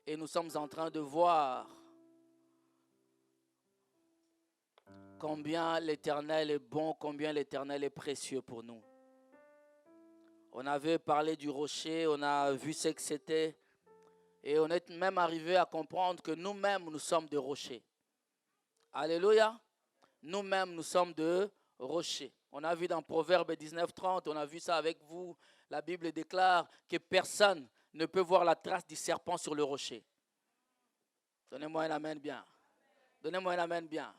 Et nous sommes en train de voir combien l'Éternel est bon, combien l'Éternel est précieux pour nous. On avait parlé du rocher, on a vu ce que c'était. Et on est même arrivé à comprendre que nous-mêmes, nous sommes des rochers. Alléluia. Nous-mêmes, nous sommes de rochers. On a vu dans Proverbe 19:30, on a vu ça avec vous. La Bible déclare que personne ne peut voir la trace du serpent sur le rocher. Donnez-moi un amen bien. Donnez-moi un amen bien.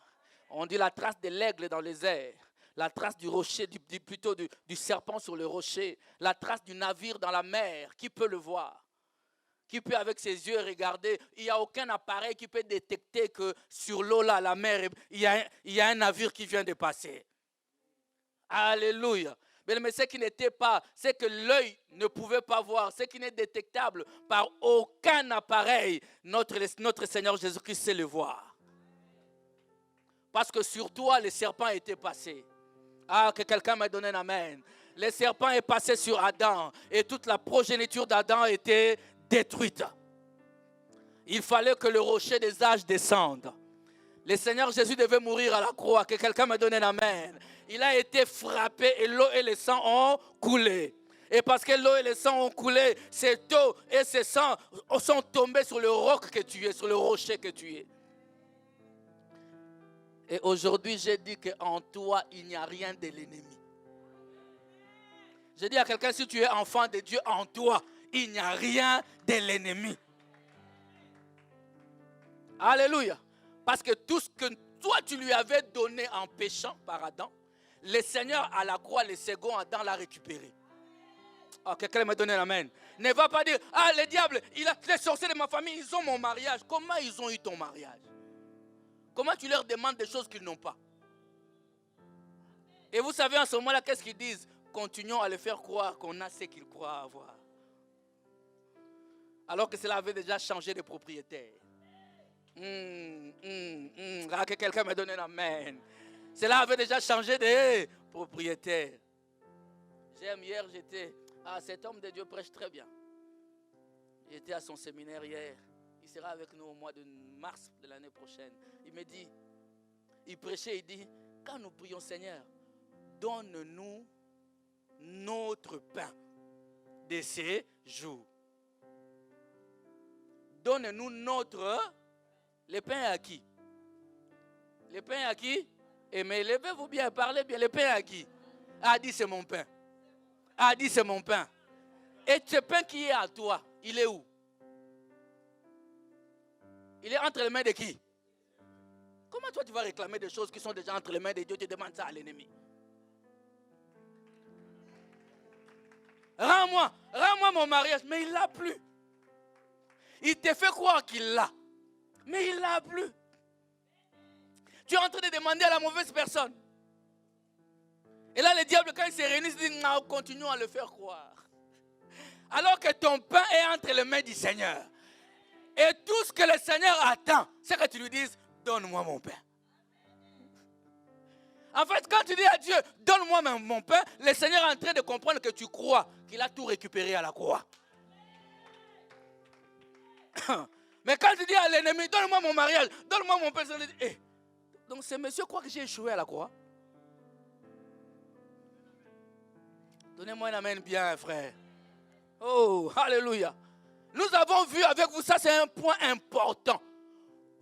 On dit la trace de l'aigle dans les airs. La trace du rocher, plutôt du serpent sur le rocher. La trace du navire dans la mer. Qui peut le voir? Qui peut avec ses yeux regarder? Il n'y a aucun appareil qui peut détecter que sur l'eau là, la mer, il y a un navire qui vient de passer. Alléluia. Mais ce qui n'était pas, c'est que l'œil ne pouvait pas voir, ce qui n'est détectable par aucun appareil, notre Seigneur Jésus-Christ sait le voir. Parce que sur toi, le serpent était passé. Ah, que quelqu'un m'a donné un amen. Le serpent est passé sur Adam et toute la progéniture d'Adam était détruite. Il fallait que le rocher des âges descende. Le Seigneur Jésus devait mourir à la croix. Que quelqu'un me donne un amen. Il a été frappé et l'eau et le sang ont coulé. Et parce que l'eau et le sang ont coulé, cette eau et ce sang sont tombés sur le roc que tu es, sur le rocher que tu es. Et aujourd'hui, j'ai dit qu'en toi, il n'y a rien de l'ennemi. Je dis à quelqu'un, si tu es enfant de Dieu, en toi, il n'y a rien de l'ennemi. Alléluia. Parce que tout ce que toi, tu lui avais donné en péchant par Adam, le Seigneur à la croix, le second Adam l'a récupéré. Oh, quelqu'un m'a donné l'amen. Ne va pas dire, ah, le diable, les sorciers de ma famille, ils ont mon mariage. Comment ils ont eu ton mariage? Comment tu leur demandes des choses qu'ils n'ont pas? Et vous savez en ce moment-là, qu'est-ce qu'ils disent? Continuons à les faire croire qu'on a ce qu'ils croient avoir. Alors que cela avait déjà changé de propriétaire. Que quelqu'un me donne un amen. Cela avait déjà changé de propriétaire. J'aime, hier, cet homme de Dieu prêche très bien. J'étais à son séminaire hier. Il sera avec nous au mois de mars de l'année prochaine. Il me dit, il prêchait, il dit, quand nous prions Seigneur, donne-nous notre pain de ces jours. Donne-nous le pain à qui? Le pain à qui? Et mais levez-vous bien, parlez bien. Le pain à qui? Ah, dit c'est mon pain. Ah, dit c'est mon pain. Et ce pain qui est à toi, il est où? Il est entre les mains de qui? Comment toi tu vas réclamer des choses qui sont déjà entre les mains de Dieu? Tu demandes ça à l'ennemi. Rends-moi mon mariage. Mais il ne l'a plus. Il te fait croire qu'il l'a. Mais il ne l'a plus. Tu es en train de demander à la mauvaise personne. Et là, le diable, quand il se réunit, il dit, non, continuons à le faire croire. Alors que ton pain est entre les mains du Seigneur. Et tout ce que le Seigneur attend, c'est que tu lui dises, donne-moi mon pain. En fait, quand tu dis à Dieu, donne-moi mon pain, le Seigneur est en train de comprendre que tu crois qu'il a tout récupéré à la croix. Mais quand tu dis à l'ennemi, donne-moi mon mariage, donne-moi mon pain, donc ce monsieur croit que j'ai échoué à la croix. Donnez-moi un amen bien, frère. Oh, alléluia. Nous avons vu avec vous, ça c'est un point important.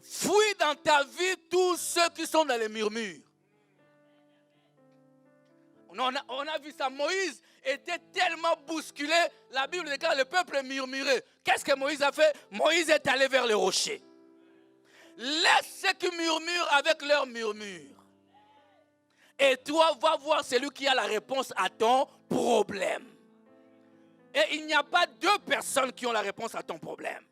Fuis dans ta vie tous ceux qui sont dans les murmures. On a vu ça, Moïse était tellement bousculé, la Bible déclare le peuple murmurait. Qu'est-ce que Moïse a fait? Moïse est allé vers le rocher. Laisse ceux qui murmurent avec leurs murmures. Et toi, va voir celui qui a la réponse à ton problème. Et il n'y a pas deux personnes qui ont la réponse à ton problème.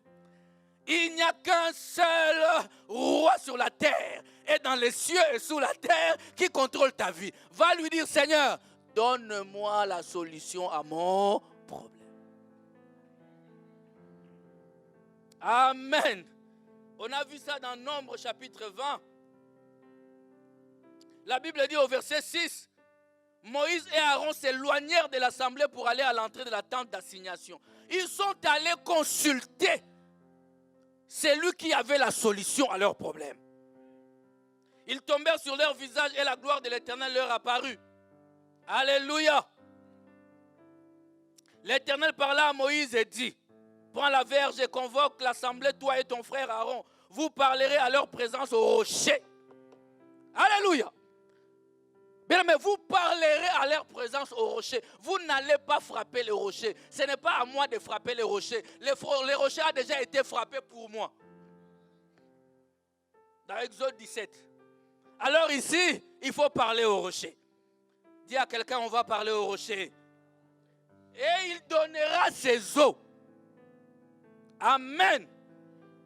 Il n'y a qu'un seul roi sur la terre et dans les cieux et sous la terre qui contrôle ta vie. Va lui dire, Seigneur, donne-moi la solution à mon problème. Amen. On a vu ça dans Nombre chapitre 20. La Bible dit au verset 6, Moïse et Aaron s'éloignèrent de l'assemblée pour aller à l'entrée de la tente d'assignation. Ils sont allés consulter c'est lui qui avait la solution à leurs problèmes. Ils tombèrent sur leur visage et la gloire de l'Éternel leur apparut. Alléluia. L'Éternel parla à Moïse et dit, prends la verge et convoque l'assemblée, toi et ton frère Aaron. Vous parlerez à leur présence au rocher. Alléluia. Bien, mais vous parlerez à leur présence au rocher. Vous n'allez pas frapper les rochers. Ce n'est pas à moi de frapper les rochers. Les rochers ont déjà été frappés pour moi. Dans Exode 17. Alors ici, il faut parler au rocher. Dis à quelqu'un, on va parler au rocher. Et il donnera ses eaux. Amen.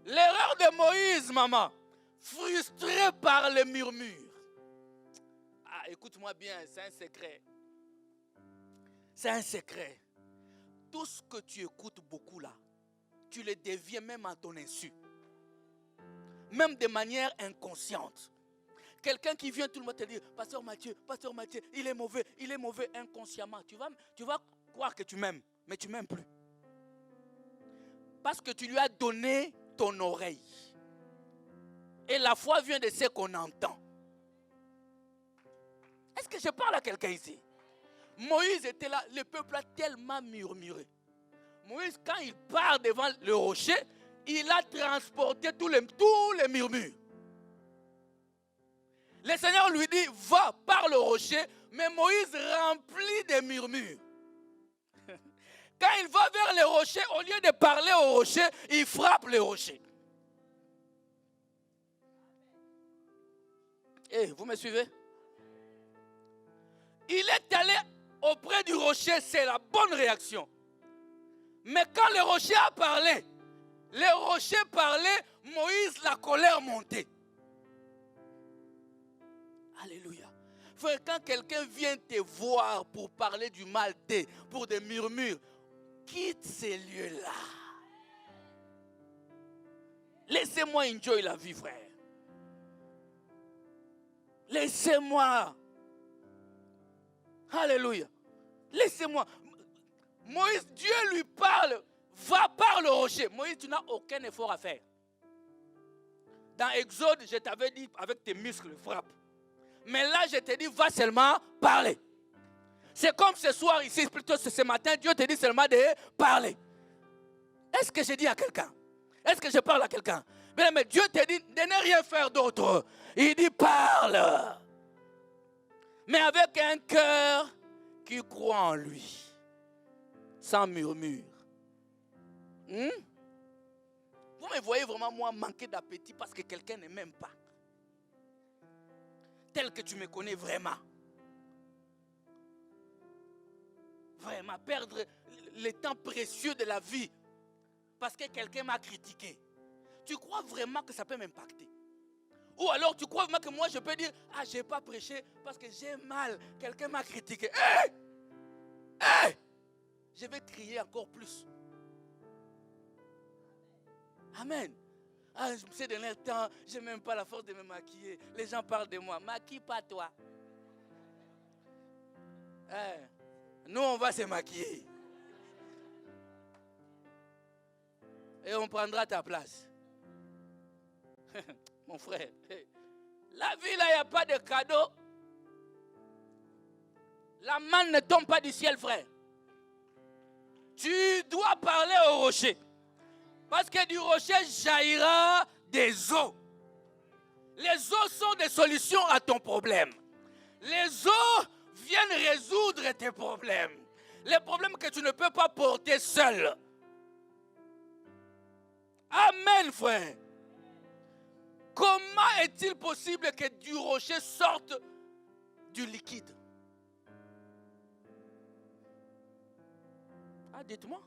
L'erreur de Moïse, maman, frustré par les murmures. Ah, écoute-moi bien, c'est un secret. C'est un secret. Tout ce que tu écoutes beaucoup là, tu le deviens même à ton insu. Même de manière inconsciente. Quelqu'un qui vient tout le monde te dire, Pasteur Mathieu, il est mauvais inconsciemment. Tu vas croire que tu m'aimes, mais tu ne m'aimes plus. Parce que tu lui as donné ton oreille. Et la foi vient de ce qu'on entend. Est-ce que je parle à quelqu'un ici? Moïse était là, le peuple a tellement murmuré. Moïse, quand il part devant le rocher, il a transporté tous les murmures. Le Seigneur lui dit, va par le rocher, mais Moïse remplit de murmures. Quand il va vers le rocher, au lieu de parler au rocher, il frappe le rocher. Eh, vous me suivez? Il est allé auprès du rocher, c'est la bonne réaction. Mais quand le rocher a parlé, le rocher parlait, Moïse, la colère montait. Alléluia. Frère, quand quelqu'un vient te voir pour parler du mal d'eux, pour des murmures, quitte ces lieux-là. Laissez-moi enjoy la vie, frère. Laissez-moi. Alléluia. Laissez-moi. Moïse, Dieu lui parle. Va par le rocher. Moïse, tu n'as aucun effort à faire. Dans Exode, je t'avais dit avec tes muscles, frappe. Mais là, je te dis, va seulement parler. C'est comme ce soir ici, plutôt ce matin, Dieu te dit seulement de parler. Est-ce que je dis à quelqu'un? Est-ce que je parle à quelqu'un? Mais Dieu te dit de ne rien faire d'autre. Il dit parle. Mais avec un cœur qui croit en lui. Sans murmure. Vous me voyez vraiment moi manquer d'appétit parce que quelqu'un ne m'aime pas. Tel que tu me connais vraiment. Vraiment, perdre le temps précieux de la vie parce que quelqu'un m'a critiqué. Tu crois vraiment que ça peut m'impacter? Ou alors tu crois vraiment que moi je peux dire, ah, je n'ai pas prêché parce que j'ai mal, quelqu'un m'a critiqué. Je vais crier encore plus. Amen. Ah, ces derniers temps, je n'ai même pas la force de me maquiller. Les gens parlent de moi. Maquille pas toi. Nous, on va se maquiller. Et on prendra ta place. Mon frère, la vie, là, il n'y a pas de cadeau. La manne ne tombe pas du ciel, frère. Tu dois parler au rocher. Parce que du rocher jaillira des eaux. Les eaux sont des solutions à ton problème. Les eaux viennent résoudre tes problèmes. Les problèmes que tu ne peux pas porter seul. Amen, frère. Comment est-il possible que du rocher sorte du liquide? Ah, dites-moi.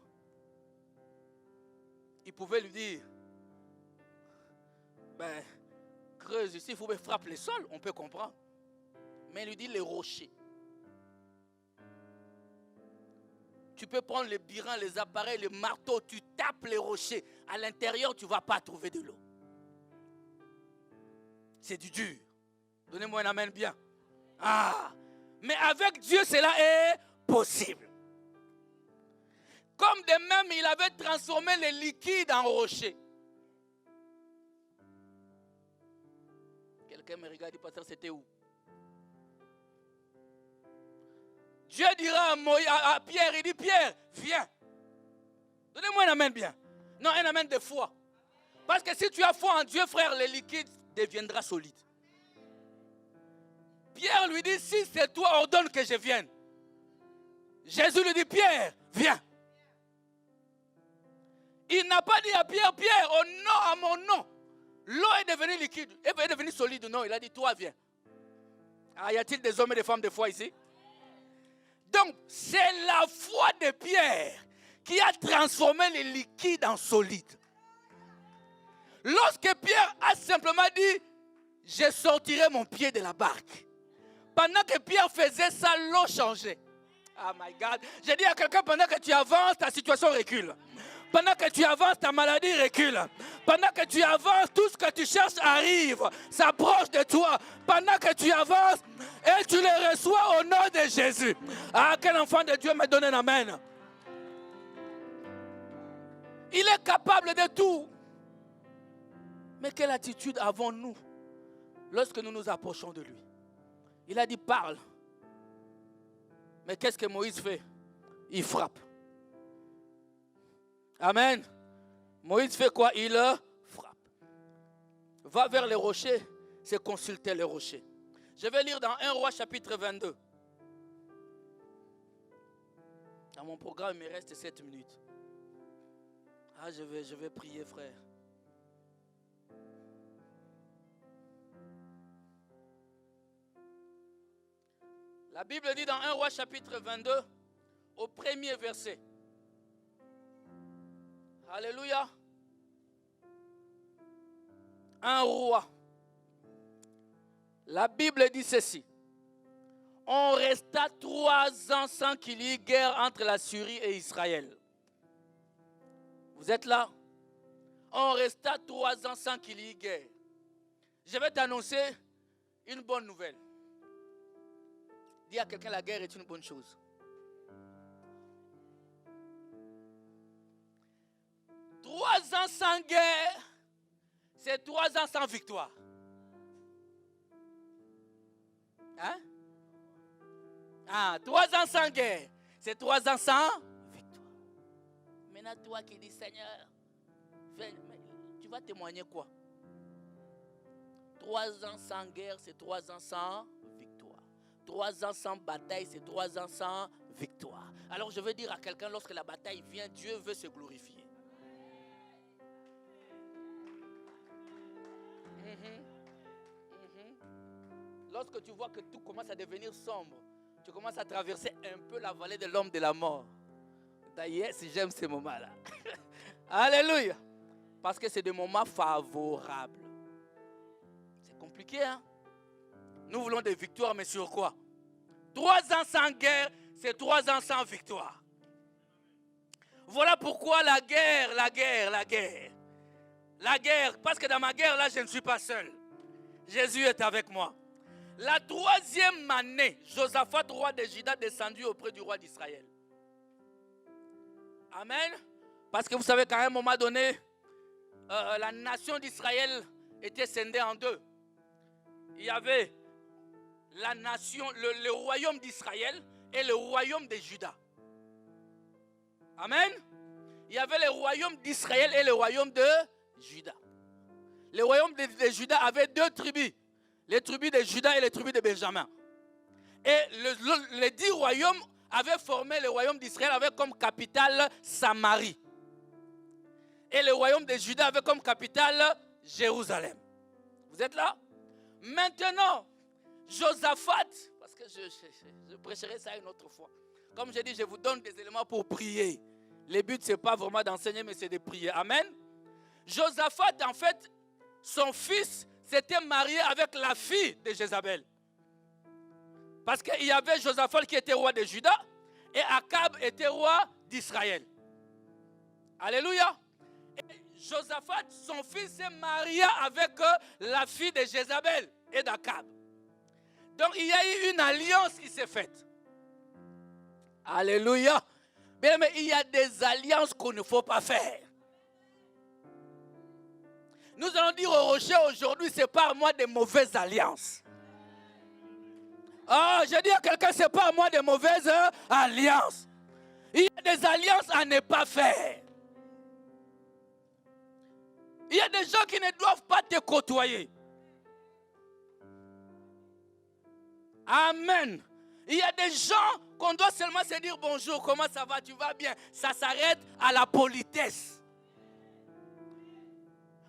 Il pouvait lui dire, creuse ici, il faut frapper le sol, on peut comprendre. Mais il lui dit les rochers. Tu peux prendre les birins, les appareils, les marteaux, tu tapes les rochers. À l'intérieur, tu ne vas pas trouver de l'eau. C'est du dur. Donnez-moi un amen bien. Ah, mais avec Dieu, cela est possible. Comme de même, il avait transformé les liquides en rochers. Chacun me regarde et dit, pasteur, c'était où? Dieu dira à Pierre, il dit, Pierre, viens. Donnez-moi un amen bien. Non, un amen de foi. Parce que si tu as foi en Dieu, frère, le liquide deviendra solide. Pierre lui dit, si c'est toi, ordonne que je vienne. Jésus lui dit, Pierre, viens. Il n'a pas dit à Pierre, Pierre, au nom, à mon nom, l'eau est devenue liquide, elle est devenue solide. Non, il a dit, toi, viens. Ah, y a-t-il des hommes et des femmes de foi ici? Donc, c'est la foi de Pierre qui a transformé le liquide en solide. Lorsque Pierre a simplement dit, je sortirai mon pied de la barque. Pendant que Pierre faisait ça, l'eau changeait. Oh my God. J'ai dit à quelqu'un, pendant que tu avances, ta situation recule. Pendant que tu avances, ta maladie recule. Pendant que tu avances, tout ce que tu cherches arrive, s'approche de toi. Pendant que tu avances, et tu le reçois au nom de Jésus. Ah, quel enfant de Dieu me donne un amen. Il est capable de tout. Mais quelle attitude avons-nous lorsque nous nous approchons de lui? Il a dit, parle. Mais qu'est-ce que Moïse fait? Il frappe. Amen. Moïse fait quoi? Il frappe. Va vers les rochers, c'est consulter les rochers. Je vais lire dans 1 Roi chapitre 22. Dans mon programme, il me reste 7 minutes. Ah, je vais prier, frère. La Bible dit dans 1 Roi chapitre 22, au premier verset. Alléluia. 1 Roi. La Bible dit ceci. On resta 3 ans sans qu'il y ait guerre entre la Syrie et Israël. Vous êtes là? On resta 3 ans sans qu'il y ait guerre. Je vais t'annoncer une bonne nouvelle. Dis à quelqu'un, la guerre est une bonne chose. Trois ans sans guerre, c'est 3 ans sans victoire. Hein? Ah, 3 ans sans guerre, c'est 3 ans sans victoire. Maintenant, toi qui dis, Seigneur, tu vas témoigner quoi? 3 ans sans guerre, c'est 3 ans sans victoire. 3 ans sans bataille, c'est 3 ans sans victoire. Alors je veux dire à quelqu'un, lorsque la bataille vient, Dieu veut se glorifier. Lorsque tu vois que tout commence à devenir sombre, tu commences à traverser un peu la vallée de l'homme de la mort. D'ailleurs, si j'aime ces moments-là. Alléluia. Parce que c'est des moments favorables. C'est compliqué, hein? Nous voulons des victoires, mais sur quoi? 3 ans sans guerre, c'est 3 ans sans victoire. Voilà pourquoi la guerre. La guerre, parce que dans ma guerre, là, je ne suis pas seul. Jésus est avec moi. La 3e année, Josaphat, roi de Juda, descendu auprès du roi d'Israël. Amen. Parce que vous savez qu'à un moment donné, la nation d'Israël était scindée en deux. Il y avait la nation, le royaume d'Israël et le royaume de Juda. Amen. Il y avait le royaume d'Israël et le royaume de Juda. Le royaume de Juda avait 2 tribus. Les tribus de Juda et les tribus de Benjamin. Et les 10 royaumes avaient formé le royaume d'Israël avec comme capitale Samarie. Et le royaume de Juda avait comme capitale Jérusalem. Vous êtes là? Maintenant, Josaphat, parce que je prêcherai ça une autre fois. Comme je dis, je vous donne des éléments pour prier. Le but, ce n'est pas vraiment d'enseigner, mais c'est de prier. Amen. Josaphat, en fait, son fils s'était marié avec la fille de Jézabel. Parce qu'il y avait Josaphat qui était roi de Juda et Akab était roi d'Israël. Alléluia. Et Josaphat, son fils, s'est marié avec la fille de Jézabel et d'Akab. Donc il y a eu une alliance qui s'est faite. Alléluia. Mais il y a des alliances qu'il ne faut pas faire. Nous allons dire au rocher aujourd'hui, sépare-moi des mauvaises alliances. Ah, je dis à quelqu'un, sépare-moi des mauvaises alliances. Il y a des alliances à ne pas faire. Il y a des gens qui ne doivent pas te côtoyer. Amen. Il y a des gens qu'on doit seulement se dire bonjour, comment ça va, tu vas bien. Ça s'arrête à la politesse.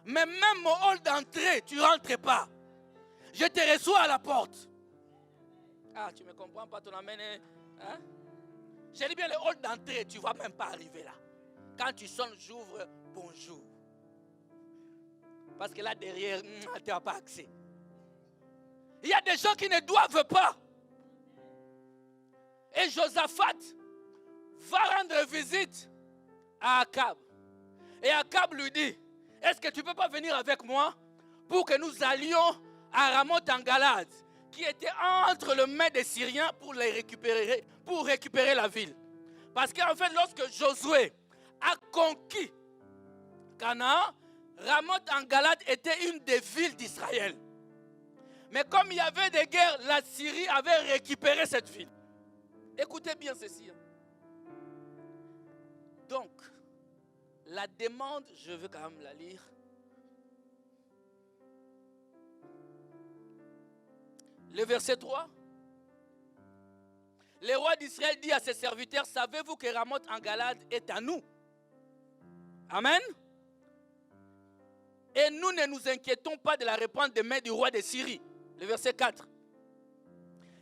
Mais même mon hall d'entrée, tu ne rentres pas. Je te reçois à la porte. Ah, tu ne me comprends pas, ton amen. Hein? Je dis bien le hall d'entrée, tu ne vas même pas arriver là. Quand tu sonnes, j'ouvre bonjour. Parce que là derrière, tu n'as pas accès. Il y a des gens qui ne doivent pas. Et Josaphat va rendre visite à Akab. Et Akab lui dit, est-ce que tu ne peux pas venir avec moi pour que nous allions à Ramoth en Galade, qui était entre les mains des Syriens pour récupérer la ville. Parce qu'en fait, lorsque Josué a conquis Canaan, Ramoth en Galade était une des villes d'Israël. Mais comme il y avait des guerres, la Syrie avait récupéré cette ville. Écoutez bien ceci. Donc, la demande, je veux quand même la lire. Le verset 3. Le roi d'Israël dit à ses serviteurs, savez-vous que Ramoth en Galade est à nous? Amen. Et nous ne nous inquiétons pas de la réponse des mains du roi de Syrie. Le verset 4.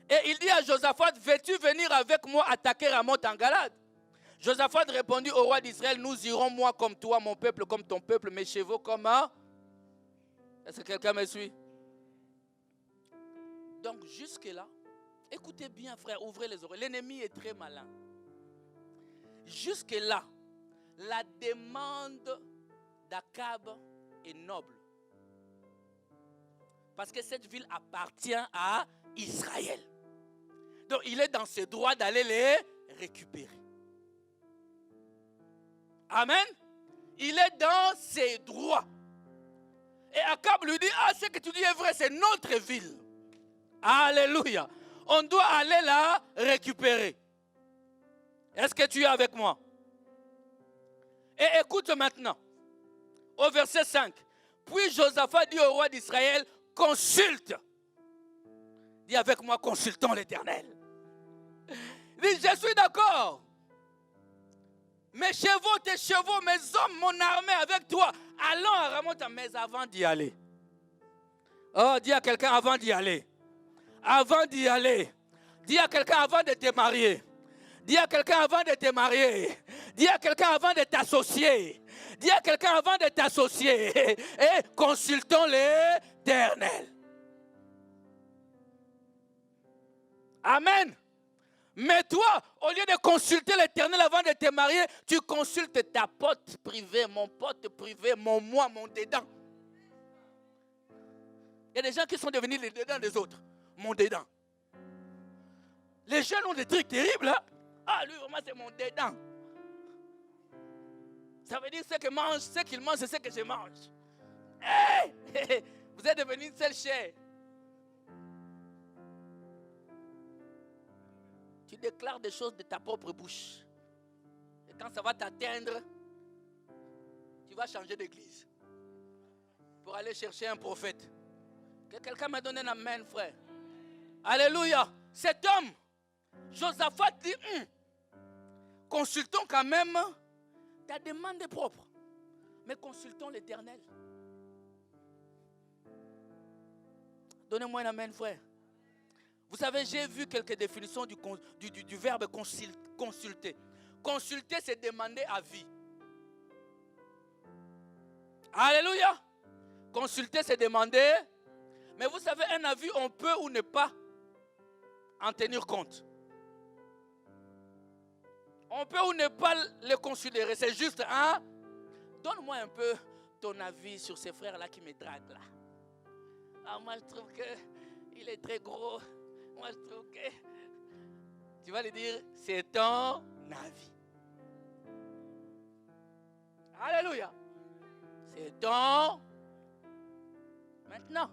Et il dit à Josaphat, veux-tu venir avec moi attaquer Ramoth en Galade? Josaphat répondit au roi d'Israël, nous irons moi comme toi, mon peuple comme ton peuple, mes chevaux comme un. Est-ce que quelqu'un me suit? Donc jusque-là, écoutez bien frère, ouvrez les oreilles. L'ennemi est très malin. Jusque-là, la demande d'Akab est noble. Parce que cette ville appartient à Israël. Donc il est dans ses droits d'aller les récupérer. Amen. Il est dans ses droits. Et Akab lui dit, ah, ce que tu dis est vrai, c'est notre ville. Alléluia. On doit aller la récupérer. Est-ce que tu es avec moi? Et écoute maintenant, au verset 5. Puis Josaphat dit au roi d'Israël, consulte. Dis avec moi, consultons l'Éternel. Il dit, je suis d'accord. Mes chevaux, tes chevaux, mes hommes, mon armée avec toi. Allons à Ramoth, mais avant d'y aller. Oh, dis à quelqu'un avant d'y aller. Avant d'y aller. Dis à quelqu'un avant de te marier. Dis à quelqu'un avant de te marier. Dis à quelqu'un avant de t'associer. Dis à quelqu'un avant de t'associer. Et consultons l'Éternel. Amen. Mais toi, au lieu de consulter l'Éternel avant de te marier, tu consultes ta pote privée, mon pote privé, mon moi, mon dedans. Il y a des gens qui sont devenus les dedans des autres. Mon dedans. Les jeunes ont des trucs terribles. Hein? Ah, lui, vraiment, c'est mon dedans. Ça veut dire ce qu'il mange, c'est ce que je mange. Hey! Vous êtes devenus une seule chair. Tu déclares des choses de ta propre bouche. Et quand ça va t'atteindre, tu vas changer d'église. Pour aller chercher un prophète. Que quelqu'un me donne un amen, frère. Alléluia. Cet homme, Josaphat dit, consultons quand même ta demande est propre. Mais consultons l'Éternel. Donnez-moi un amen, frère. Vous savez, j'ai vu quelques définitions du verbe consulter. Consulter, c'est demander avis. Alléluia. Consulter, c'est demander. Mais vous savez, un avis, on peut ou ne pas en tenir compte. On peut ou ne pas le considérer. C'est juste un. Donne-moi un peu ton avis sur ces frères-là qui me draguent là. Ah, moi, je trouve qu'il est très gros. Moi, je trouve que... Tu vas lui dire, c'est ton avis. Alléluia. C'est ton Maintenant,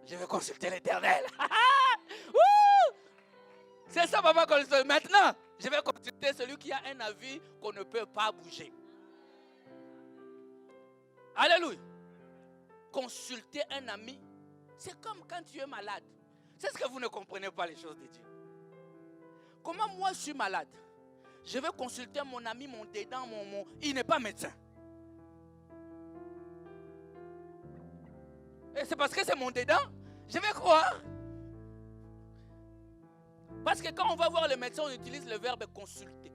je vais consulter l'Éternel. C'est ça, maman. Maintenant, je vais consulter celui qui a un avis qu'on ne peut pas bouger. Alléluia. Consulter un ami, c'est comme quand tu es malade. C'est ce que vous ne comprenez pas, les choses de Dieu. Comment moi je suis malade? Je vais consulter mon ami, mon dédant, il n'est pas médecin. Et c'est parce que c'est mon dédant, je vais croire. Parce que quand on va voir le médecin, on utilise le verbe consulter.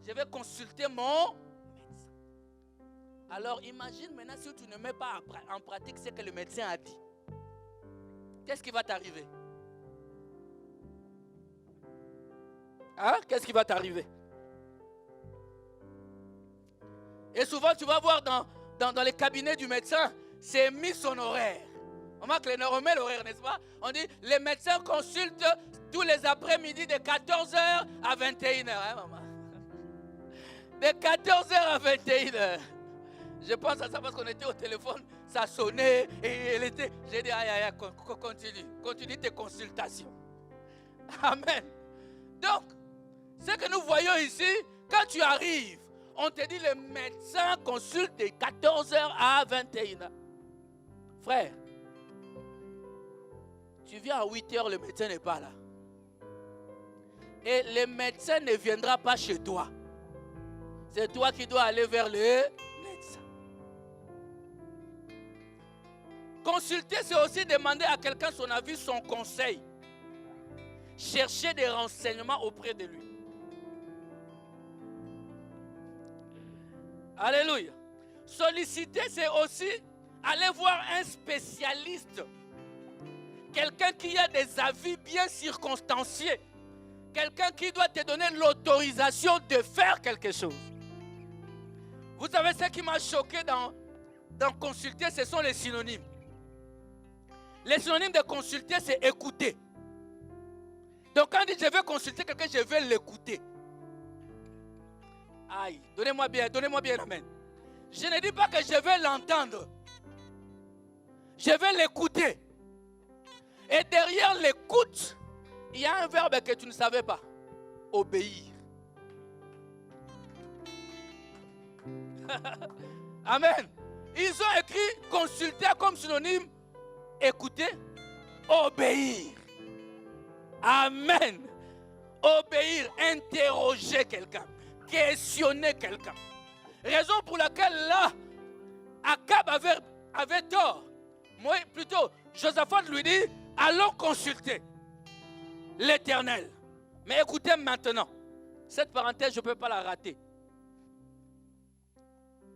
Je vais consulter mon médecin. Alors imagine maintenant si tu ne mets pas en pratique ce que le médecin a dit. Qu'est-ce qui va t'arriver? Hein? Qu'est-ce qui va t'arriver? Et souvent tu vas voir dans les cabinets du médecin, c'est mis son horaire. On met l'horaire, n'est-ce pas? On dit, les médecins consultent tous les après-midi de 14h à 21h. Hein, maman? De 14h à 21h. Je pense à ça parce qu'on était au téléphone, ça sonnait et elle était... J'ai dit, aïe, continue tes consultations. Amen. Donc, ce que nous voyons ici, quand tu arrives, on te dit, le médecin consulte de 14h à 21h. Frère, tu viens à 8h, le médecin n'est pas là. Et le médecin ne viendra pas chez toi. C'est toi qui dois aller vers le médecin. Consulter, c'est aussi demander à quelqu'un son avis, son conseil. Chercher des renseignements auprès de lui. Alléluia. Solliciter, c'est aussi aller voir un spécialiste. Quelqu'un qui a des avis bien circonstanciés. Quelqu'un qui doit te donner l'autorisation de faire quelque chose. Vous savez ce qui m'a choqué dans consulter, ce sont les synonymes. Les synonymes de consulter, c'est écouter. Donc quand on dit je vais consulter quelqu'un, je vais l'écouter. Aïe, donnez-moi bien, amen. Je ne dis pas que je vais l'entendre. Je vais l'écouter. Et derrière l'écoute, il y a un verbe que tu ne savais pas. Obéir. Amen. Ils ont écrit consulter comme synonyme écouter, obéir. Amen. Obéir, interroger quelqu'un, questionner quelqu'un. Raison pour laquelle là, Akab avait tort. Moi, plutôt, Josaphat lui dit, allons consulter l'Éternel. Mais écoutez maintenant, cette parenthèse, je ne peux pas la rater.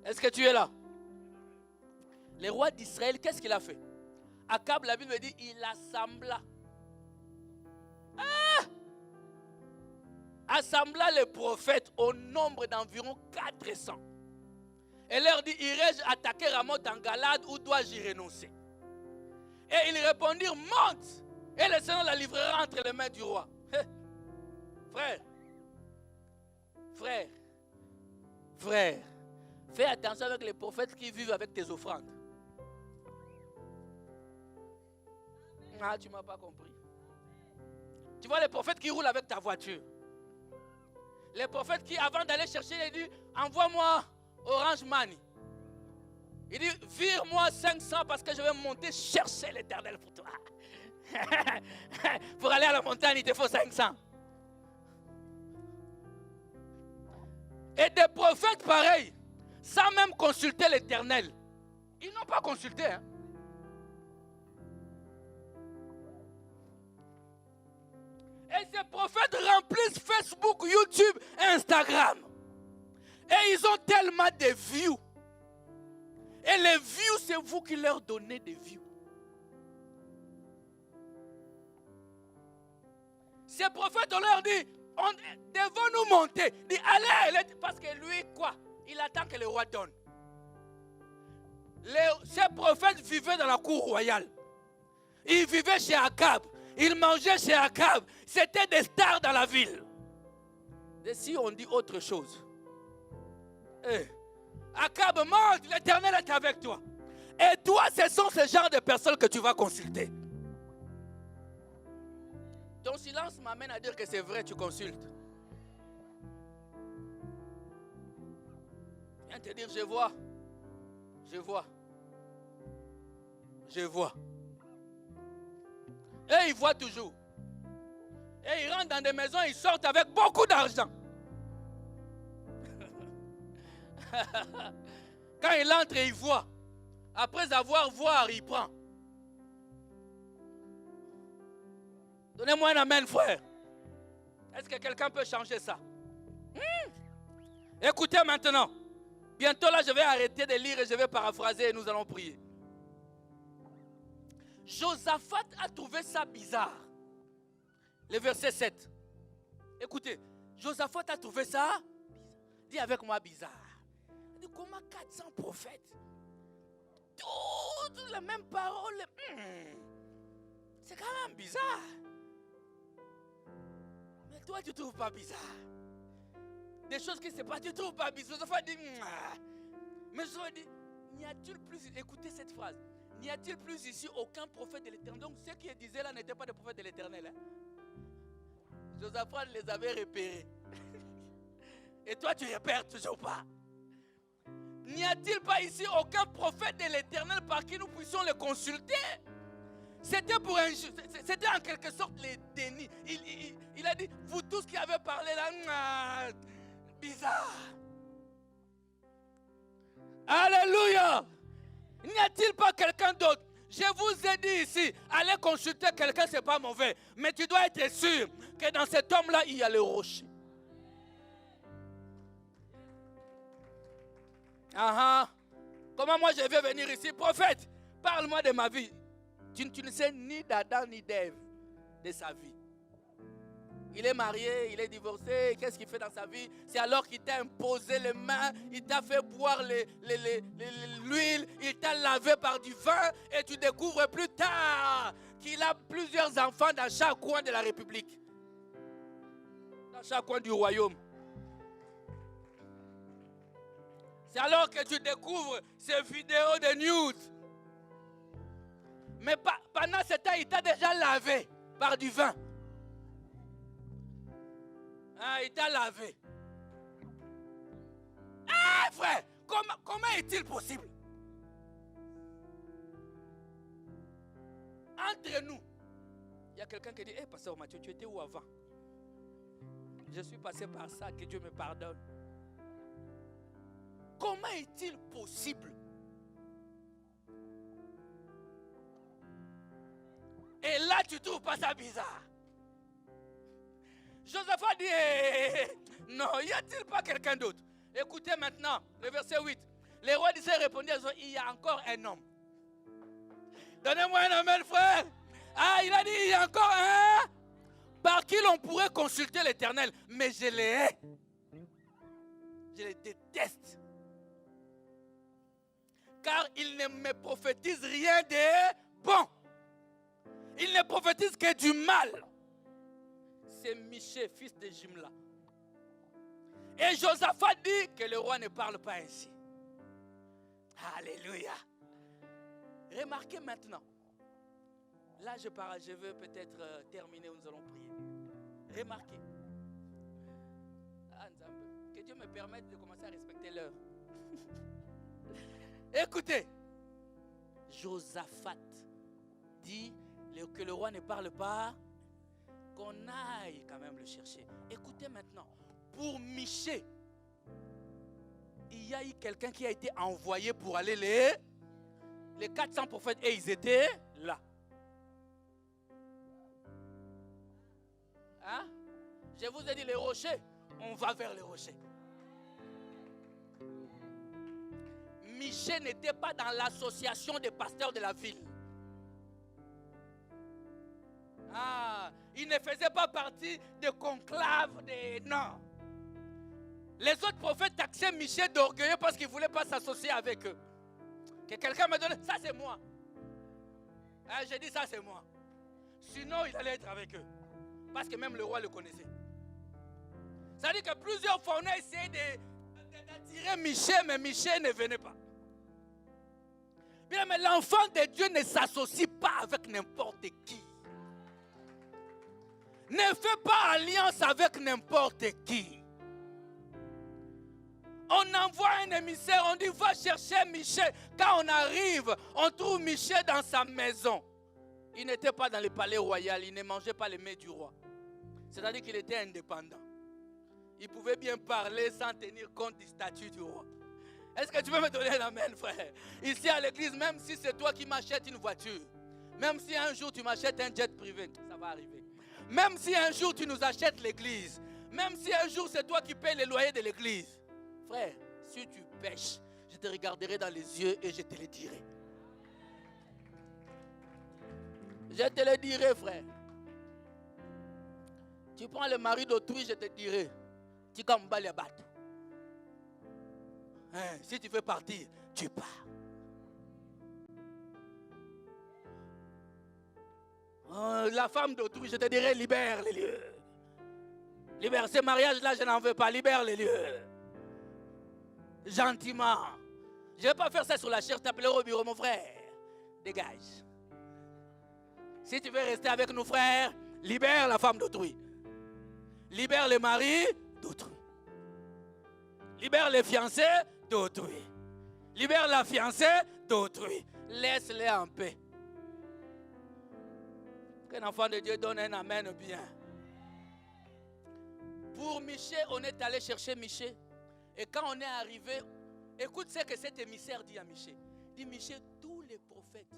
Est-ce que tu es là? Le roi d'Israël, qu'est-ce qu'il a fait? Akab, la Bible dit, il assembla. Assembla les prophètes au nombre d'environ 400. Et leur dit, irai-je attaquer Ramoth en Galade ou dois-je y renoncer? Et ils répondirent, monte, et le Seigneur la livrera entre les mains du roi. Frère, fais attention avec les prophètes qui vivent avec tes offrandes. Ah, tu ne m'as pas compris. Tu vois les prophètes qui roulent avec ta voiture. Les prophètes qui, avant d'aller chercher, il dit, envoie-moi Orange Money. Il dit, vire-moi 500 parce que je vais monter chercher l'Éternel pour toi. Pour aller à la montagne, il te faut 500. Et des prophètes pareils, sans même consulter l'Éternel. Ils n'ont pas consulté. Hein. Et ces prophètes remplissent Facebook, YouTube, Instagram. Et ils ont tellement de views. Et les views, c'est vous qui leur donnez des views. Ces prophètes, on leur dit, devons nous monter. Dit, allez, parce que lui, quoi? Il attend que le roi donne. Ces prophètes vivaient dans la cour royale. Ils vivaient chez Akab. Ils mangeaient chez Akab. C'était des stars dans la ville. Et si on dit autre chose, Akab monte, l'Éternel est avec toi. Et toi, ce sont ce genre de personnes que tu vas consulter. Ton silence m'amène à dire que c'est vrai, tu consultes. Viens te dire, je vois. Je vois. Je vois. Et ils voient toujours. Et ils rentrent dans des maisons, ils sortent avec beaucoup d'argent. Quand il entre, il voit. Après avoir voir, il prend. Donnez-moi un amen, frère. Est-ce que quelqu'un peut changer ça? Écoutez maintenant. Bientôt là, je vais arrêter de lire et je vais paraphraser et nous allons prier. Josaphat a trouvé ça bizarre. Le verset 7. Écoutez, Josaphat a trouvé ça bizarre. Dis avec moi bizarre. Il dit comment 400 prophètes? Toutes les mêmes paroles. C'est quand même bizarre. Mais toi, tu ne trouves pas bizarre? Des choses qui ne se passent, tu ne trouves pas bizarre? Josaphat dit, mais Josaphat dit, n'y a-t-il plus, écoutez cette phrase, n'y a-t-il plus ici aucun prophète de l'Éternel? Donc ceux qui disaient là n'étaient pas des prophètes de l'Éternel. Hein? Josaphat les avait repérés. Et toi, tu repères toujours pas. N'y a-t-il pas ici aucun prophète de l'Éternel par qui nous puissions le consulter? C'était en quelque sorte les dénis. Il a dit, vous tous qui avez parlé là, bizarre. Alléluia. N'y a-t-il pas quelqu'un d'autre? Je vous ai dit ici, allez consulter quelqu'un, ce n'est pas mauvais. Mais tu dois être sûr que dans cet homme-là, il y a le rocher. Comment moi je vais venir ici? Prophète, parle-moi de ma vie. Tu ne sais ni d'Adam ni d'Ève de sa vie. Il est marié, il est divorcé. Qu'est-ce qu'il fait dans sa vie? C'est alors qu'il t'a imposé les mains, il t'a fait boire l'huile, il t'a lavé par du vin et tu découvres plus tard qu'il a plusieurs enfants dans chaque coin de la République. Dans chaque coin du royaume. C'est alors que tu découvres ces vidéos de news. Mais pendant ce temps, il t'a déjà lavé par du vin. Il t'a lavé. Frère, comment est-il possible? Entre nous, il y a quelqu'un qui dit, pasteur Mathieu, tu étais où avant? Je suis passé par ça, que Dieu me pardonne. Comment est-il possible? Et là, tu ne trouves pas ça bizarre? Josaphat dit, non, y a-t-il pas quelqu'un d'autre? Écoutez maintenant, le verset 8. Les rois d'Israël répondirent, il y a encore un homme. Donnez-moi un amen, frère. Il a dit, il y a encore un par qui l'on pourrait consulter l'Éternel. Mais je les hais. Je les déteste. Car il ne me prophétise rien de bon. Il ne prophétise que du mal. C'est Michée, fils de Jimla. Et Josaphat dit que le roi ne parle pas ainsi. Alléluia. Remarquez maintenant. Là, je veux peut-être terminer, nous allons prier. Remarquez. Que Dieu me permette de commencer à respecter l'heure. Écoutez. Josaphat dit que le roi ne parle pas, qu'on aille quand même le chercher. Écoutez maintenant. Pour Michée, il y a eu quelqu'un qui a été envoyé pour aller les 400 prophètes et ils étaient là. Je vous ai dit les rochers, on va vers les rochers. Michée n'était pas dans l'association des pasteurs de la ville. Il ne faisait pas partie de conclave non. Les autres prophètes taxaient Michée d'orgueilleux parce qu'il ne voulait pas s'associer avec eux. Que quelqu'un me donne, ça c'est moi. J'ai dit ça c'est moi. Sinon il allait être avec eux. Parce que même le roi le connaissait. Ça veut dire que plusieurs fois on a essayé d'attirer Michée, mais Michée ne venait pas. Bien, mais l'enfant de Dieu ne s'associe pas avec n'importe qui. Ne fais pas alliance avec n'importe qui. On envoie un émissaire, on dit va chercher Michel. Quand on arrive, on trouve Michel dans sa maison. Il n'était pas dans le palais royal, il ne mangeait pas les mets du roi. C'est-à-dire qu'il était indépendant. Il pouvait bien parler sans tenir compte du statut du roi. Est-ce que tu peux me donner un amen, frère? Ici à l'église, même si c'est toi qui m'achètes une voiture, même si un jour tu m'achètes un jet privé, ça va arriver. Même si un jour tu nous achètes l'église, même si un jour c'est toi qui payes les loyers de l'église, frère, si tu pêches, je te regarderai dans les yeux et je te le dirai. Je te le dirai, frère. Tu prends le mari d'autrui, je te dirai. Tu comme les bateaux. Si tu veux partir, tu pars. La femme d'autrui, je te dirai, libère les lieux. Libère ces mariages-là, je n'en veux pas. Libère les lieux. Gentiment. Je ne vais pas faire ça sur la chair, t'appeler au bureau, mon frère. Dégage. Si tu veux rester avec nos frères, libère la femme d'autrui. Libère les maris d'autrui. Libère les fiancés d'autrui. Libère la fiancée d'autrui. Laisse-les en paix. Qu'un enfant de Dieu donne un amen bien. Pour Michée, on est allé chercher Michée. Et quand on est arrivé, écoute ce que cet émissaire dit à Michée. Il dit, Michée, tous les prophètes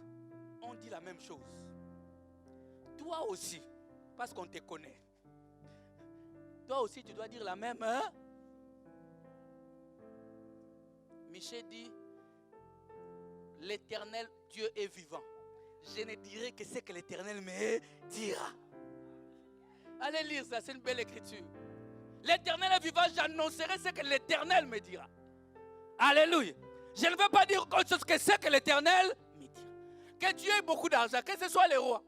ont dit la même chose. Toi aussi, parce qu'on te connaît. Toi aussi, tu dois dire la même, hein? Michée dit, l'Éternel Dieu est vivant. Je ne dirai que ce que l'Éternel me dira. Allez lire ça, c'est une belle écriture. L'Éternel est vivant, j'annoncerai ce que l'Éternel me dira. Alléluia. Je ne veux pas dire autre chose que ce que l'Éternel me dira. Que Dieu ait beaucoup d'argent, que ce soit les rois.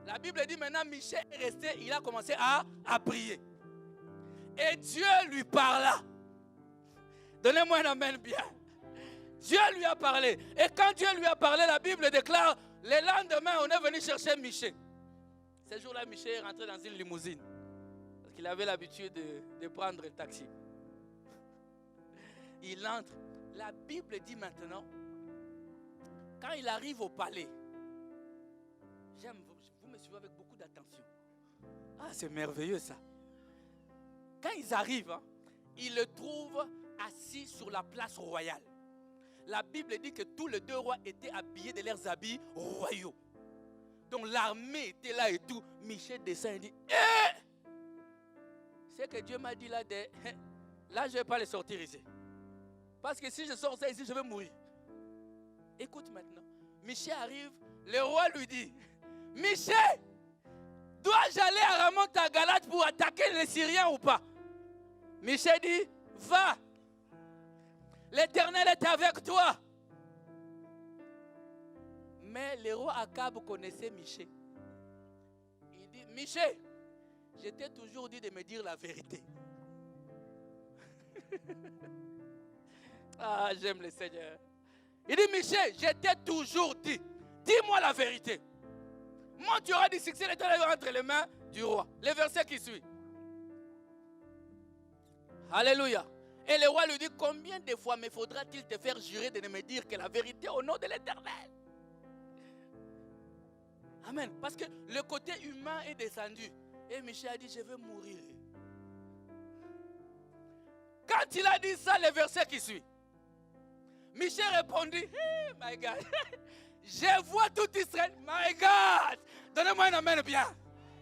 La Bible dit maintenant, Michée est resté, il a commencé à prier. Et Dieu lui parla. Donnez-moi un amen bien. Dieu lui a parlé. Et quand Dieu lui a parlé, la Bible déclare, le lendemain, on est venu chercher Michée. Ce jour-là, Michée est rentré dans une limousine. Parce qu'il avait l'habitude de prendre le taxi. Il entre. La Bible dit maintenant, quand il arrive au palais, vous me suivez avec beaucoup d'attention. Ah, c'est merveilleux ça. Quand ils arrivent, ils le trouvent assis sur la place royale. La Bible dit que tous les deux rois étaient habillés de leurs habits royaux. Donc l'armée était là et tout. Michée descend et dit, c'est que Dieu m'a dit là, là je ne vais pas les sortir ici. Parce que si je sors ça ici, je vais mourir. Écoute maintenant. Michée arrive, le roi lui dit, Michée, dois-je aller à Ramon à Galate pour attaquer les Syriens ou pas? Michée dit, va. L'Éternel est avec toi. Mais le roi Akab connaissait Michée. Il dit, Michée, je t'ai toujours dit de me dire la vérité. Ah, j'aime le Seigneur. Il dit, Michée, je t'ai toujours dit, dis-moi la vérité. Moi, tu auras du succès, l'Éternel entre les mains du roi. Le verset qui suit. Alléluia. Et le roi lui dit, combien de fois me faudra-t-il te faire jurer de ne me dire que la vérité au nom de l'Éternel? Amen. Parce que le côté humain est descendu. Et Michée a dit, je vais mourir. Quand il a dit ça, le verset qui suit. Michée répondit, hey, my God, je vois tout Israël, my God. Donnez-moi un amen bien.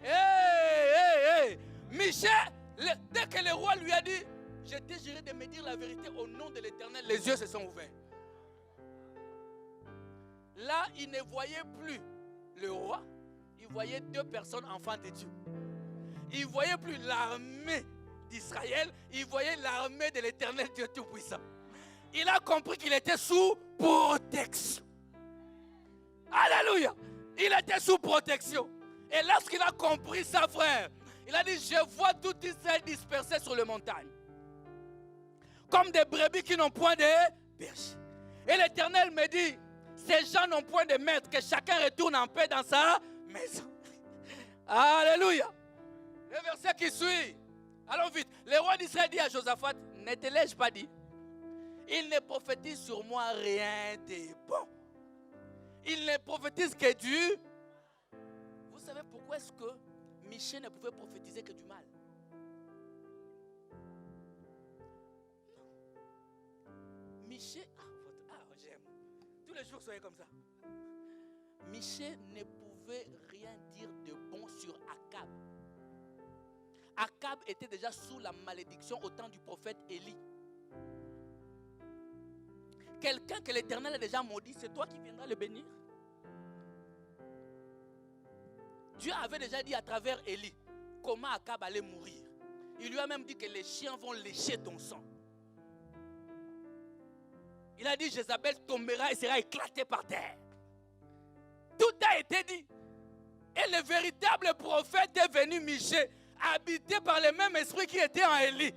Hey. Michée, dès que le roi lui a dit, je t'ai juré de me dire la vérité au nom de l'Éternel, les yeux se sont ouverts. Là, il ne voyait plus le roi, il voyait deux personnes enfants de Dieu. Il ne voyait plus l'armée d'Israël, il voyait l'armée de l'Éternel Dieu Tout-Puissant. Il a compris qu'il était sous protection. Alléluia. Il était sous protection. Et lorsqu'il a compris ça, frère, il a dit, je vois tout Israël dispersé sur les montagnes. Comme des brebis qui n'ont point de berger. Et l'Éternel me dit, Ces gens n'ont point de maître, que chacun retourne en paix dans sa maison. Alléluia. Le verset qui suit. Allons vite. Le roi d'Israël dit à Josaphat, ne te l'ai-je pas dit? Il ne prophétise sur moi rien de bon. Il ne prophétise que du... Vous savez pourquoi est-ce que Michée ne pouvait prophétiser que du mal? Michée... j'aime. Tous les jours, soyez comme ça. Michée ne pouvait rien dire de bon sur Akab. Akab était déjà sous la malédiction au temps du prophète Élie. Quelqu'un que l'Éternel a déjà maudit, c'est toi qui viendras le bénir. Dieu avait déjà dit à travers Élie comment Akab allait mourir. Il lui a même dit que les chiens vont lécher ton sang. Il a dit Jézabel tombera et sera éclatée par terre. Tout a été dit. Et le véritable prophète est venu Michée, habité par le même esprit qui était en Élie.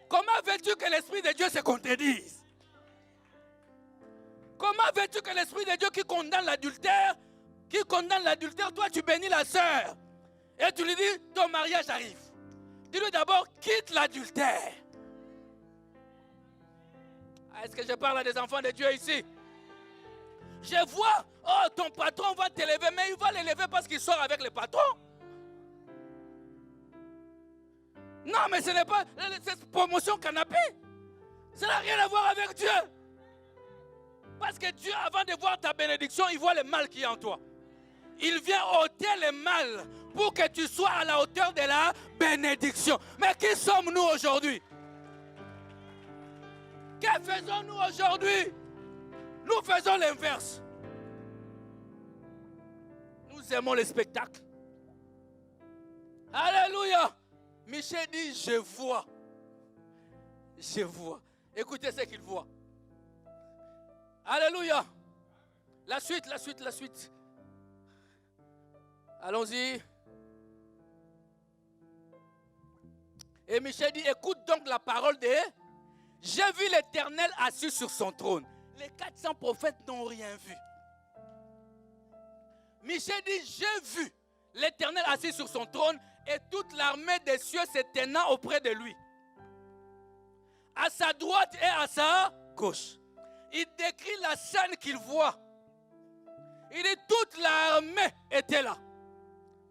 Comment veux-tu que l'esprit de Dieu se contredise? Comment veux-tu que l'esprit de Dieu qui condamne l'adultère, toi tu bénis la sœur. Et tu lui dis, ton mariage arrive. Dis-lui d'abord, quitte l'adultère. Est-ce que je parle à des enfants de Dieu ici? Je vois, oh ton patron va t'élever, mais il va l'élever parce qu'il sort avec le patron. Non, mais ce n'est pas cette promotion canapé. Ça n'a rien à voir avec Dieu. Parce que Dieu, avant de voir ta bénédiction, il voit le mal qui est en toi. Il vient ôter le mal pour que tu sois à la hauteur de la bénédiction. Mais qui sommes-nous aujourd'hui? Que faisons-nous aujourd'hui? Nous faisons l'inverse. Nous aimons le spectacle. Alléluia. Michée dit, je vois. Je vois. Écoutez ce qu'il voit. Alléluia. La suite. Allons-y. Et Michée dit, écoute donc la parole de... J'ai vu l'Éternel assis sur son trône. Les 400 prophètes n'ont rien vu. Michée dit, j'ai vu l'Éternel assis sur son trône et toute l'armée des cieux se tenant auprès de lui. À sa droite et à sa gauche. Il décrit la scène qu'il voit. Il dit, toute l'armée était là.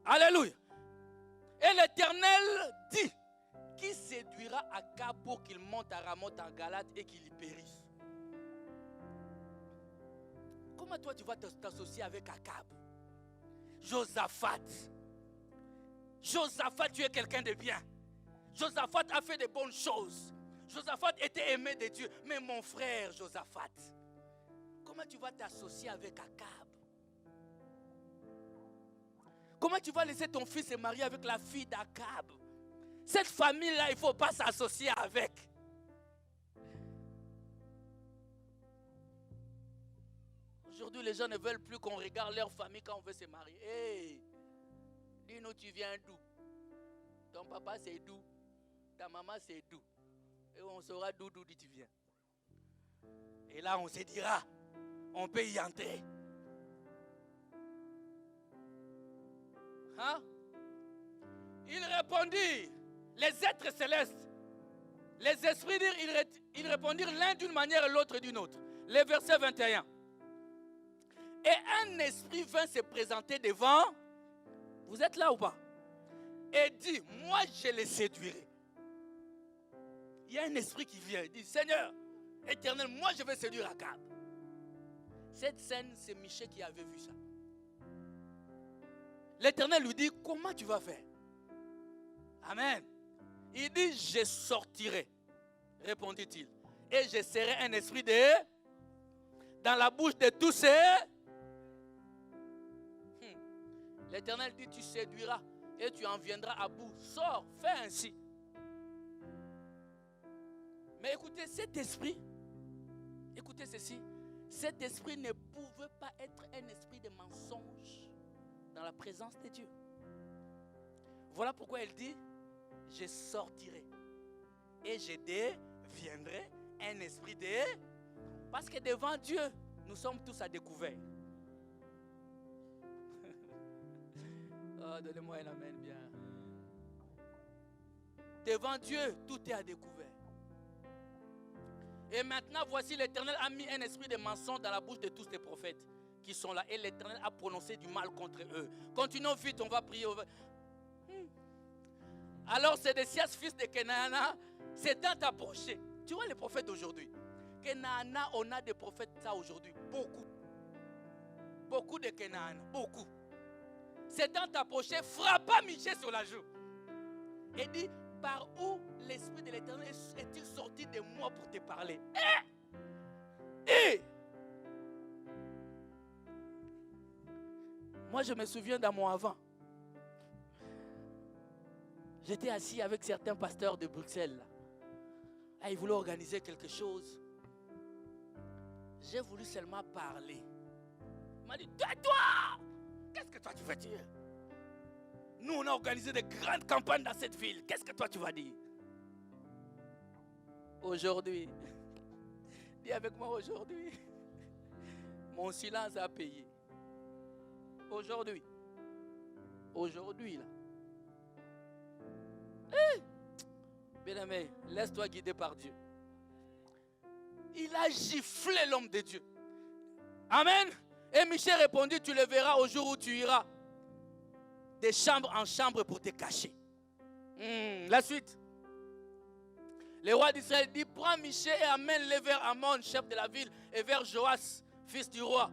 Alléluia. Et l'Éternel dit, qui séduira Akab pour qu'il monte à Ramoth en Galate et qu'il y périsse? Comment toi tu vas t'associer avec Akab? Josaphat, tu es quelqu'un de bien. Josaphat a fait de bonnes choses. Josaphat était aimé de Dieu. Mais mon frère Josaphat, comment tu vas t'associer avec Akab? Comment tu vas laisser ton fils se marier avec la fille d'Akab? Cette famille-là, il ne faut pas s'associer avec. Aujourd'hui, les gens ne veulent plus qu'on regarde leur famille quand on veut se marier. Hey, dis-nous, tu viens d'où? Ton papa, c'est d'où? Ta maman, c'est d'où? Et on saura d'où tu viens. Et là, on se dira, on peut y entrer. Hein? Il répondit, les êtres célestes, les esprits ils répondirent l'un d'une manière et l'autre d'une autre. Le verset 21. Et un esprit vint se présenter devant. Vous êtes là ou pas? Et dit, moi je les séduirai. Il y a un esprit qui vient. Il dit, Seigneur, Éternel, moi je vais séduire Akab. Cette scène, c'est Michée qui avait vu ça. L'Éternel lui dit, comment tu vas faire? Amen. Il dit, je sortirai, répondit-il. Et je serai un esprit dans la bouche de tous ces... L'Éternel dit, tu séduiras et tu en viendras à bout. Sors, fais ainsi. Mais écoutez, cet esprit, écoutez ceci, cet esprit ne pouvait pas être un esprit de mensonge dans la présence de Dieu. Voilà pourquoi elle dit, je sortirai et je deviendrai un esprit de... Parce que devant Dieu, Nous sommes tous à découvert. Oh, donnez-moi un amen bien. Devant Dieu, tout est à découvert. Et maintenant, voici l'Éternel a mis un esprit de mensonge dans la bouche de tous les prophètes qui sont là. Et l'Éternel a prononcé du mal contre eux. Continuons vite, on va prier. Alors Sédécias, fils de Kenaana, s'étant approché. Tu vois les prophètes d'aujourd'hui. Kenaana, on a des prophètes ça aujourd'hui. Beaucoup. Beaucoup de Kenaana. Beaucoup. S'étant approché, frappa Michée sur la joue. Et dit, par où l'Esprit de l'Éternel est-il sorti de moi pour te parler? Moi, je me souviens d'un mois avant. J'étais assis avec certains pasteurs de Bruxelles. Ils voulaient organiser quelque chose. J'ai voulu seulement parler. Il m'a dit, tais-toi! Qu'est-ce que toi tu veux dire? Nous, on a organisé de grandes campagnes dans cette ville. Qu'est-ce que toi tu vas dire? Aujourd'hui, dis avec moi aujourd'hui, mon silence a payé. Aujourd'hui, là. Bien-aimé, laisse-toi guider par Dieu. Il a giflé l'homme de Dieu. Amen. Et Michée répondit, tu le verras au jour où tu iras de chambre en chambre pour te cacher. La suite. Le roi d'Israël dit, prends Michée et amène-le vers Amon, chef de la ville, et vers Joas, fils du roi.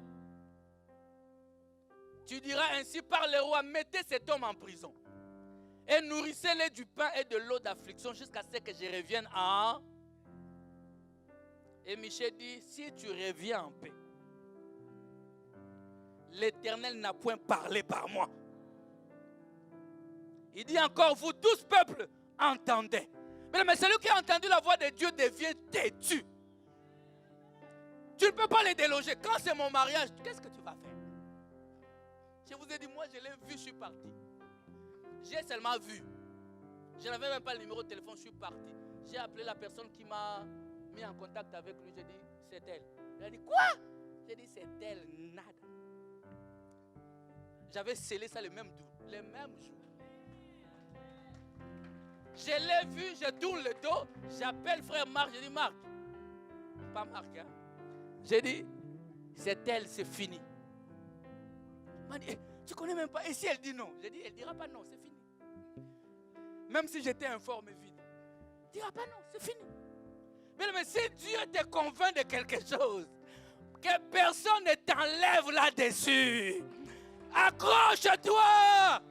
Tu diras ainsi par le roi, mettez cet homme en prison. Et nourrissez-le du pain et de l'eau d'affliction jusqu'à ce que je revienne en... Et Michée dit, si tu reviens en paix, l'Éternel n'a point parlé par moi. Il dit encore, vous tous peuples, entendez. Mais celui qui a entendu la voix de Dieu devient têtu. Tu ne peux pas les déloger. Quand c'est mon mariage, qu'est-ce que tu vas faire? Je vous ai dit, moi je l'ai vu, je suis parti. J'ai seulement vu. Je n'avais même pas le numéro de téléphone, je suis parti. J'ai appelé la personne qui m'a mis en contact avec lui. J'ai dit, c'est elle. Elle a dit, quoi? J'ai dit, c'est elle, nada. J'avais scellé ça le même jour. Je l'ai vu, je tourne le dos. J'appelle frère Marc, je dis, Marc. Pas Marc, hein. J'ai dit, c'est elle, c'est fini. Il m'a dit, tu connais même pas. Et si elle dit non? J'ai dit, elle ne dira pas non, c'est fini. Même si j'étais informé vide. Elle ne dira pas non, c'est fini. Mais si Dieu te convainc de quelque chose, que personne ne t'enlève là-dessus, accroche-toi.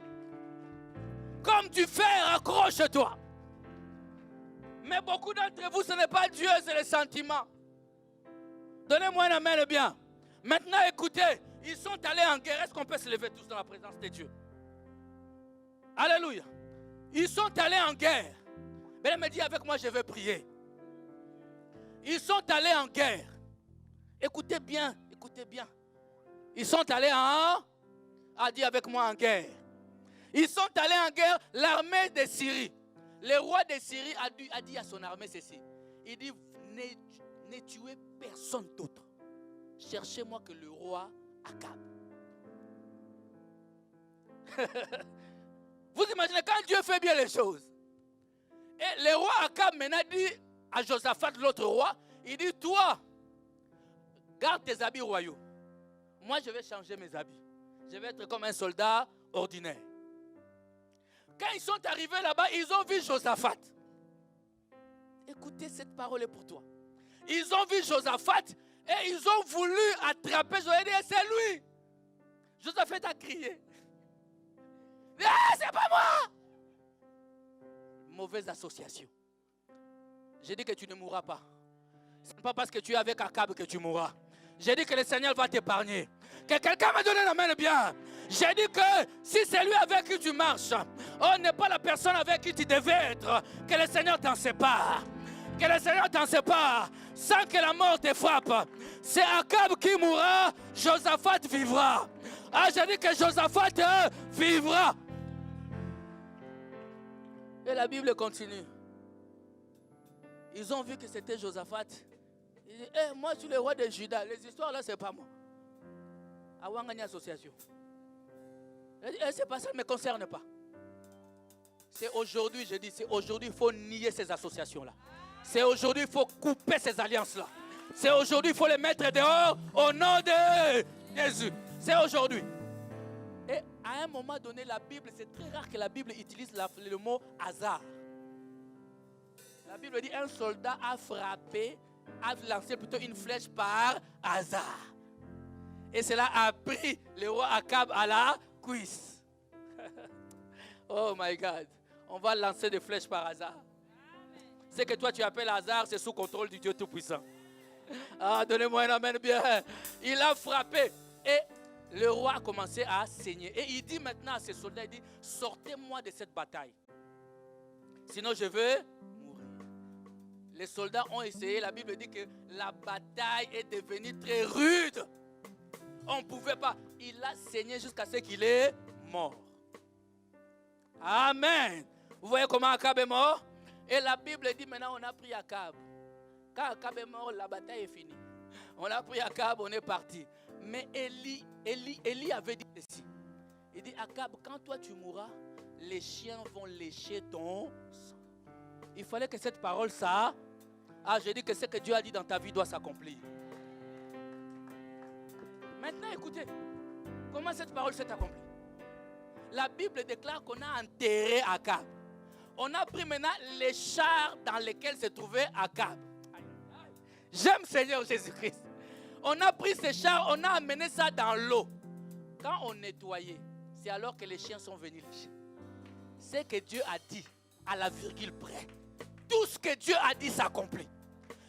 Comme du fer, accroche-toi. Mais beaucoup d'entre vous, ce n'est pas Dieu, c'est le sentiment. Donnez-moi un amen bien. Maintenant, écoutez, ils sont allés en guerre. Est-ce qu'on peut se lever tous dans la présence de Dieu? Alléluia. Ils sont allés en guerre. Mais me dit avec moi, je vais prier. Ils sont allés en guerre. Écoutez bien, écoutez bien. Ils sont allés en... A dit avec moi en guerre. Ils sont allés en guerre, l'armée de Syrie. Le roi de Syrie a dit à son armée ceci. Il dit, ne tuez personne d'autre. Cherchez-moi que le roi Akab. Vous imaginez quand Dieu fait bien les choses. Et le roi Akab maintenant dit à Josaphat, l'autre roi, il dit, toi, garde tes habits royaux. Moi, je vais changer mes habits. Je vais être comme un soldat ordinaire. Quand ils sont arrivés là-bas, ils ont vu Josaphat. Écoutez, cette parole est pour toi. Ils ont vu Josaphat et ils ont voulu attraper Josaphat. C'est lui. Josaphat a crié. C'est pas moi. Mauvaise association. J'ai dit que tu ne mourras pas. Ce n'est pas parce que tu es avec Akab que tu mourras. J'ai dit que le Seigneur va t'épargner. Que quelqu'un me donne la main bien. J'ai dit que si c'est lui avec qui tu marches, on n'est pas la personne avec qui tu devais être. Que le Seigneur t'en sépare. Que le Seigneur t'en sépare. Sans que la mort te frappe. C'est Akab qui mourra, Josaphat vivra. Ah, j'ai dit que Josaphat vivra. Et la Bible continue. Ils ont vu que c'était Josaphat. Il dit, moi je suis le roi de Juda. Les histoires là, c'est pas moi. Awangani association. Il dit, c'est pas ça, ne me concerne pas. C'est aujourd'hui, je dis, c'est aujourd'hui, il faut nier ces associations-là. C'est aujourd'hui, il faut couper ces alliances-là. C'est aujourd'hui, il faut les mettre dehors au nom de Jésus. C'est aujourd'hui. Et à un moment donné, la Bible, c'est très rare que la Bible utilise le mot hasard. La Bible dit un soldat a frappé, a lancé plutôt une flèche par hasard. Et cela a pris le roi Akab à la cuisse. Oh my God. On va lancer des flèches par hasard. Ce que toi tu appelles hasard, c'est sous contrôle du Dieu Tout-Puissant. Ah, donnez-moi un amen bien. Il a frappé. Et le roi a commencé à saigner. Et il dit maintenant à ses soldats, il dit, sortez-moi de cette bataille. Sinon je veux mourir. Les soldats ont essayé. La Bible dit que la bataille est devenue très rude. On ne pouvait pas. Il a saigné jusqu'à ce qu'il est mort. Amen. Vous voyez comment Akab est mort? Et la Bible dit maintenant on a pris Akab. Quand Akab est mort, la bataille est finie. On a pris Akab, on est parti. Mais Élie avait dit ceci. Il dit Akab, quand toi tu mourras, les chiens vont lécher ton sang. Il fallait que cette parole, ça... Ah, je dis que ce que Dieu a dit dans ta vie doit s'accomplir. Maintenant, écoutez, comment cette parole s'est accomplie? La Bible déclare qu'on a enterré Akab. On a pris maintenant les chars dans lesquels se trouvait Akab. J'aime Seigneur Jésus-Christ. On a pris ces chars, on a amené ça dans l'eau. Quand on nettoyait, c'est alors que les chiens sont venus lécher. C'est que Dieu a dit, à la virgule près. Tout ce que Dieu a dit s'accomplit.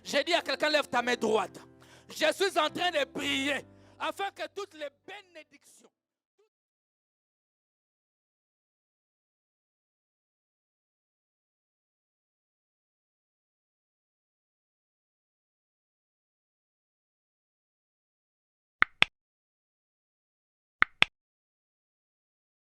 J'ai dit à quelqu'un, lève ta main droite. Je suis en train de prier afin que toutes les bénédictions